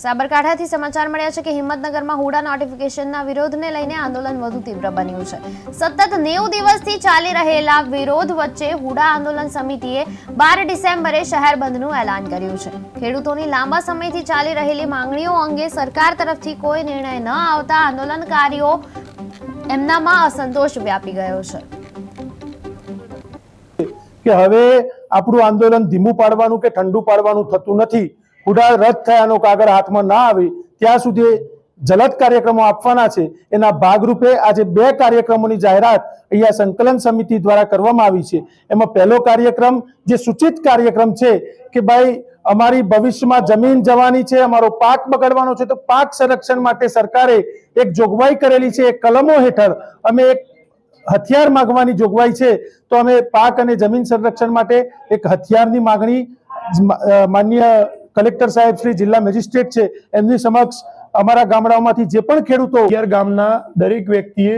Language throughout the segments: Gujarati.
સાબરકાંઠાથી સમાચાર મળ્યા છે કે હિંમતનગરમાં હુડા નોટિફિકેશનના વિરોધને લઈને આંદોલન વધુ તીવ્ર બન્યું છે। સતત 90 દિવસથી ચાલી રહેલા વિરોધ વચ્ચે હુડા આંદોલન સમિતિએ 12 ડિસેમ્બરે શહેર બંધનું એલાન કર્યું છે। ખેડૂતોની લાંબા સમયથી ચાલી રહેલી માંગણીઓ અંગે સરકાર તરફથી કોઈ નિર્ણય ન આવતા આંદોલનકારીઓ એમનામાં અસંતોષ વ્યાપી ગયો છે કે હવે આપણું આંદોલન ધીમું પાડવાનું કે ઠંડુ પાડવાનું થતું નથી। હુડા રદ થયાનો કાગળ હાથમાં ના આવે ત્યાં સુધી જલદ કાર્યક્રમો આપવાના છે। એના ભાગરૂપે આજે 2 કાર્યક્રમોની જાહેરાત અહીંયા સંકલન સમિતિ દ્વારા કરવામાં આવી છે। એમાં પહેલો કાર્યક્રમ જે સૂચિત કાર્યક્રમ છે કે ભાઈ અમારી ભવિષ્યમાં જમીન જવાની છે, અમારો પાક બગડવાનો છે, તો પાક સંરક્ષણ માટે સરકારે એક જોગવાઈ કરેલી છે। એક કલમો હેઠળ અમે એક હથિયાર માંગવાની જોગવાઈ છે, તો અમે પાક અને જમીન સંરક્ષણ માટે એક હથિયારની માંગણી માનનીય કલેક્ટર સાહેબ શ્રી જિલ્લા મેજિસ્ટ્રેટ છે એમની સમક્ષ અમારા ગામડાઓમાંથી જે પણ ખેડૂતો ગામના દરેક વ્યક્તિએ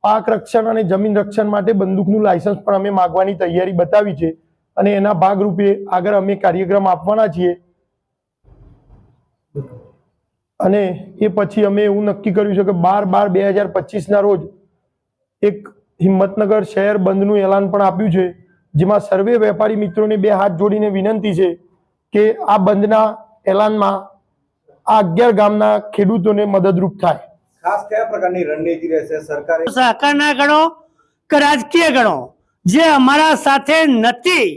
પાક રક્ષણ અને જમીન રક્ષણ માટે બંદૂકનું લાયસન્સ પણ અમે માંગવાની તૈયારી બતાવી છે અને એના ભાગરૂપે આગળ અમે કાર્યક્રમ આપવાના છીએ। અને એ પછી અમે એવું નક્કી કર્યું છે કે 12/12/2025 ના રોજ એક હિંમતનગર શહેર બંધનું એલાન પણ આપ્યું છે, જેમાં સર્વે વેપારી મિત્રોને 2 હાથ જોડીને વિનંતી છે કે આ બંધના એલાનમાં આ 11 ગામના ખેડૂતોને મદદરૂપ થાય। ખાસ કયા પ્રકારની રણનીતિ રહેશે સરકારે? સહકારના ગણો કે રાજકીય ગણો, જે અમારા સાથે નથી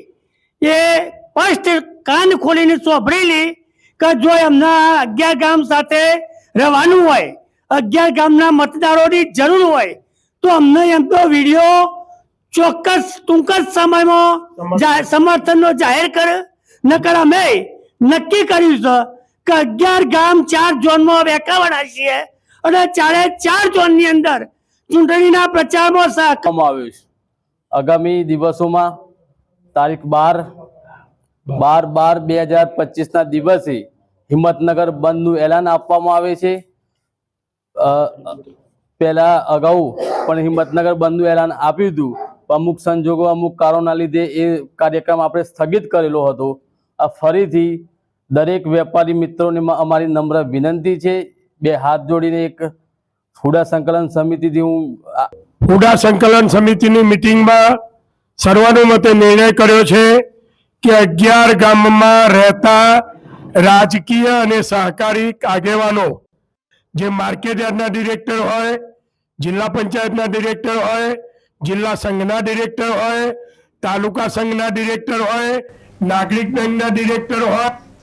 એ સ્પષ્ટ કાન ખોલીને સાંભળેલી કે જો એમના 11 ગામ સાથે રહેવાનું હોય, 11 ગામના મતદારોની જરૂર હોય તો અમને એમ તો વિડીયો ચોક્કસ ટૂંક જ સમયમાં સમર્થનનો જાહેર કરે। નકર અમે નક્કી કર્યું છે કે 11 ગામ 4 ઝોનમાં વહેંચાવાના છીએ અને 4 ઝોનની અંદર ચૂંટણીના પ્રચારમાં આવ્યું છે। આગામી દિવસોમાં તારીખ 12/12/2025 ના દિવસે હિંમતનગર બંધનું એલાન આપવામાં આવે છે। પહેલા અગાઉ પણ હિંમતનગર બંધનું એલાન આપ્યું હતું, અમુક સંજોગો અમુક કારણોના લીધે એ કાર્યક્રમ આપણે સ્થગિત કરેલો હતો। આ ફરીથી દરેક વેપારી મિત્રોને અમારી નમ્ર વિનંતી છે, 2 હાથ જોડીને એક હુડા સંકલન સમિતિથી હુડા સંકલન સમિતિની મિટિંગમાં સર્વાનુમતે નિર્ણય કર્યો છે કે 11 ગામમાં રહેતા રાજકીય અને સહકારી આગેવાનો, જે માર્કેટ યાર્ડના ડિરેક્ટર હોય, જિલ્લા પંચાયતના ડિરેક્ટર હોય, જિલ્લા સંઘના ડિરેક્ટર હોય, તાલુકા સંઘના ડિરેક્ટર હોય, નાગરિક બેંકના ડિરેક્ટર હોય,